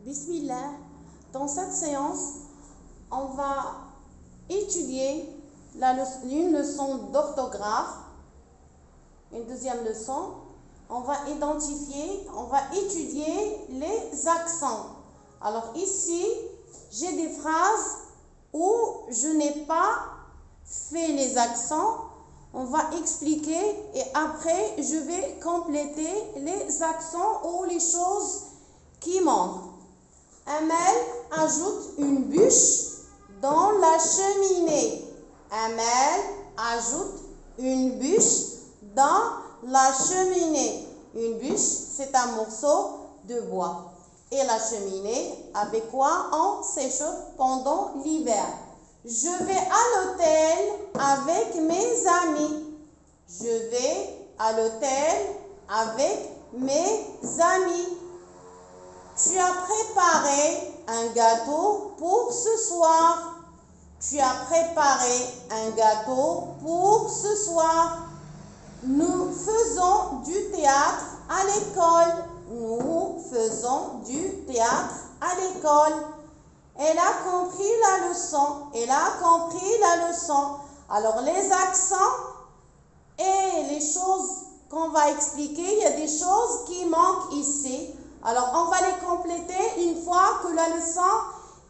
Bismillah. Dans cette séance, on va étudier une leçon d'orthographe, une deuxième leçon. On va étudier les accents. Alors ici, j'ai des phrases où je n'ai pas fait les accents. On va expliquer et après, je vais compléter les accents ou les choses qui manquent. Amel ajoute une bûche dans la cheminée. Amel ajoute une bûche dans la cheminée. Une bûche, c'est un morceau de bois. Et la cheminée, avec quoi on s'échauffe pendant l'hiver. Je vais à l'hôtel avec mes amis. Je vais à l'hôtel avec mes amis. Tu as préparé un gâteau pour ce soir. Tu as préparé un gâteau pour ce soir. Nous faisons du théâtre à l'école. Nous faisons du théâtre à l'école. Elle a compris la leçon. Elle a compris la leçon. Alors, les accents et les choses qu'on va expliquer, il y a des choses qui manquent ici. Alors, on va les compléter une fois que la leçon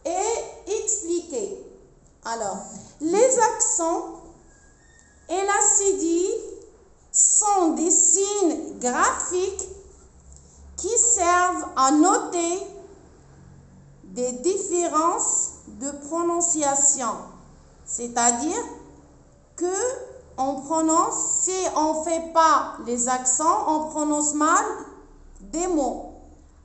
est expliquée. Alors, les accents et la CD sont des signes graphiques qui servent à noter des différences de prononciation. C'est-à-dire que on prononce, si on ne fait pas les accents, on prononce mal des mots.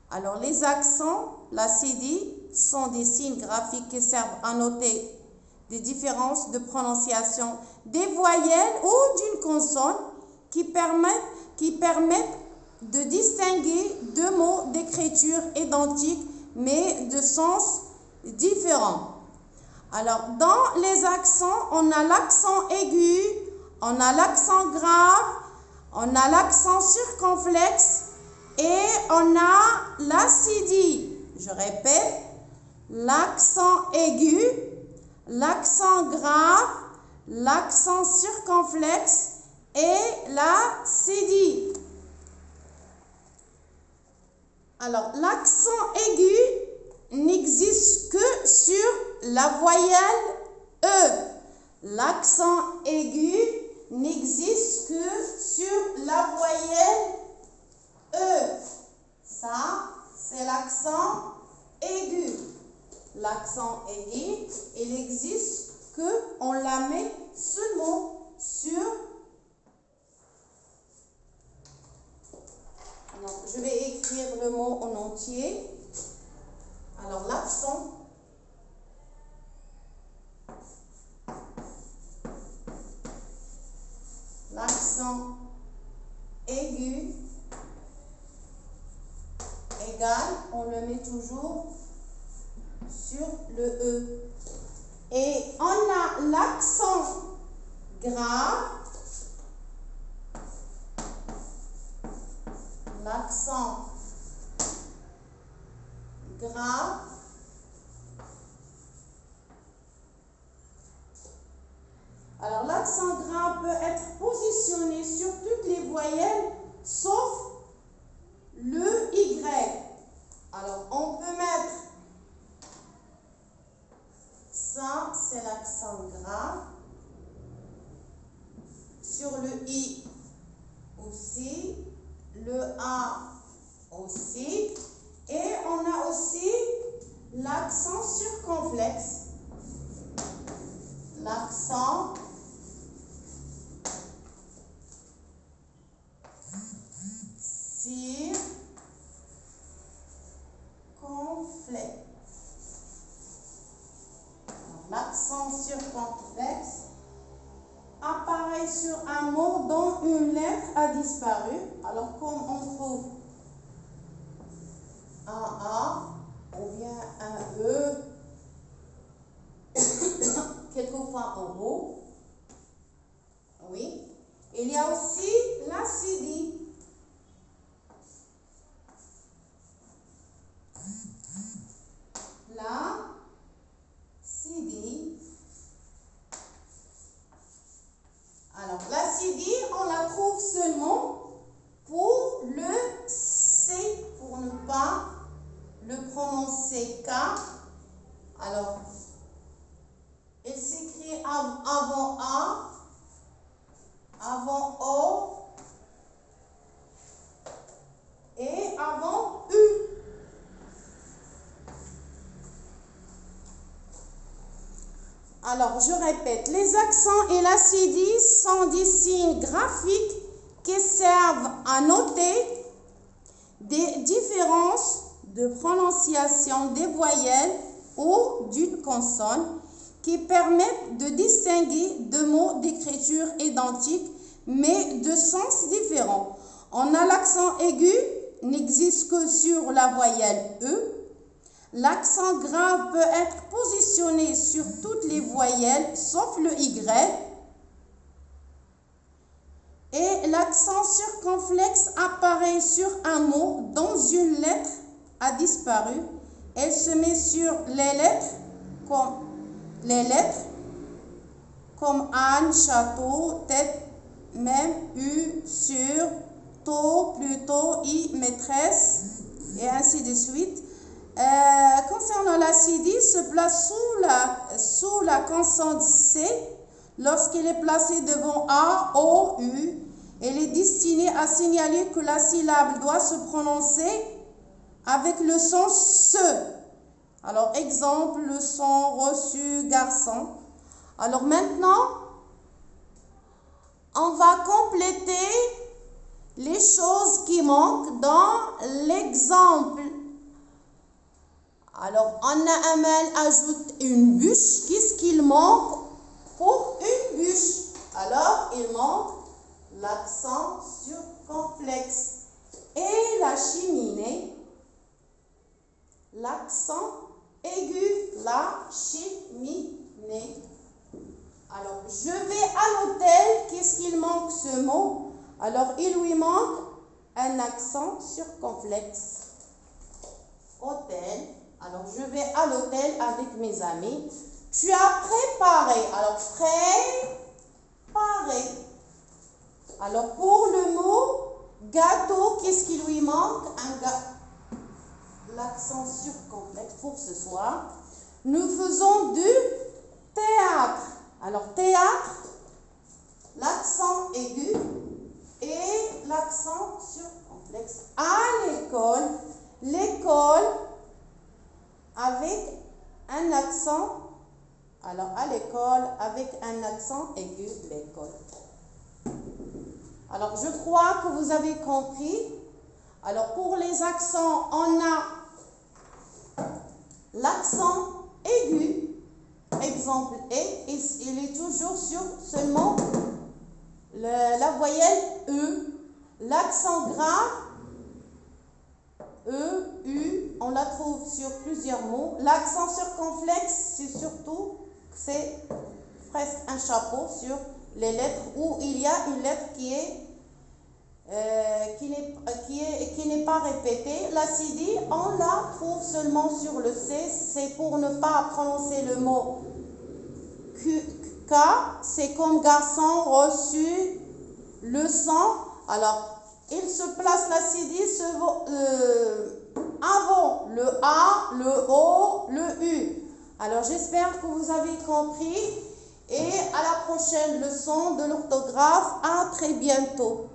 Alors, les accents, la CD, sont des signes graphiques qui servent à noter des différences de prononciation des voyelles ou d'une consonne qui permettent de distinguer deux mots d'écriture identiques mais de sens différents. Alors, dans les accents, on a l'accent aigu, on a l'accent grave, on a l'accent circonflexe et on a la CD. Je répète, l'accent aigu, l'accent grave, l'accent circonflexe et la CD. Alors, l'accent aigu n'existe que sur la voyelle E. L'accent aigu n'existe que sur la voyelle E. Ça, c'est l'accent aigu. L'accent aigu, il existe que on la met seulement sur. Alors, je vais écrire le mot en entier. Alors, l'accent. L'accent aigu égal, on le met toujours sur le E. Et on a l'accent grave. L'accent grave. Alors, l'accent grave peut être positionné sur toutes les voyelles sauf le Y. Alors, on peut mettre ça, c'est l'accent grave. Sur le I aussi, le A aussi. Et on a aussi l'accent circonflexe. L'accent circonflexe. L'accent circonflexe apparaît sur un mot dont une lettre a disparu. Alors, comme on trouve un A ou bien un E, quelquefois un O. Oui. Il y a aussi la CD. le prononcer K. Alors, il s'écrit avant A, avant O et avant U. Alors, je répète, les accents et l'acidie sont des signes graphiques qui servent à noter des différences de prononciation des voyelles ou d'une consonne qui permettent de distinguer deux mots d'écriture identiques mais de sens différents. On a l'accent aigu, n'existe que sur la voyelle E. L'accent grave peut être positionné sur toutes les voyelles sauf le Y. Et l'accent circonflexe apparaît sur un mot dont une lettre a disparu. Elle se met sur les lettres comme Anne, château, tête, même, U, sur, tôt, plutôt, I, maîtresse, et ainsi de suite. Concernant l'acidie, se place sous la consonne C lorsqu'elle est placée devant A, O, U. Elle est destinée à signaler que la syllabe doit se prononcer avec le son se. Alors, exemple, le son reçu, garçon. Alors maintenant, on va compléter les choses qui manquent dans l'exemple. Alors, Anna Amel ajoute une bûche. Qu'est-ce qu'il manque pour une bûche? Alors, il manque l'accent circonflexe. Et la cheminée, l'accent aigu, la cheminée. Alors, je vais à l'hôtel. Qu'est-ce qu'il manque ce mot? Alors, il lui manque un accent circonflexe. Hôtel. Alors, je vais à l'hôtel avec mes amis. Tu as préparé. Alors, préparé. Alors, pour le mot gâteau, qu'est-ce qui lui manque? L'accent circonflexe pour ce soir. Nous faisons du théâtre. Alors, théâtre, l'accent aigu et l'accent circonflexe. À l'école, l'école avec un accent, alors à l'école avec un accent aigu, l'école. Alors, je crois que vous avez compris. Alors, pour les accents, on a l'accent aigu, exemple et, il est toujours sur seulement la voyelle E. L'accent grave, E, U, on la trouve sur plusieurs mots. L'accent circonflexe, c'est surtout, c'est presque un chapeau sur les lettres où il y a une lettre qui n'est pas répétée. L'acidie, on la trouve seulement sur le C. C'est pour ne pas prononcer le mot K. C'est comme garçon, reçu, leçon. Alors, il se place l'acidie avant le A, le O, le U. Alors, j'espère que vous avez compris. Et à la prochaine leçon de l'orthographe. À très bientôt.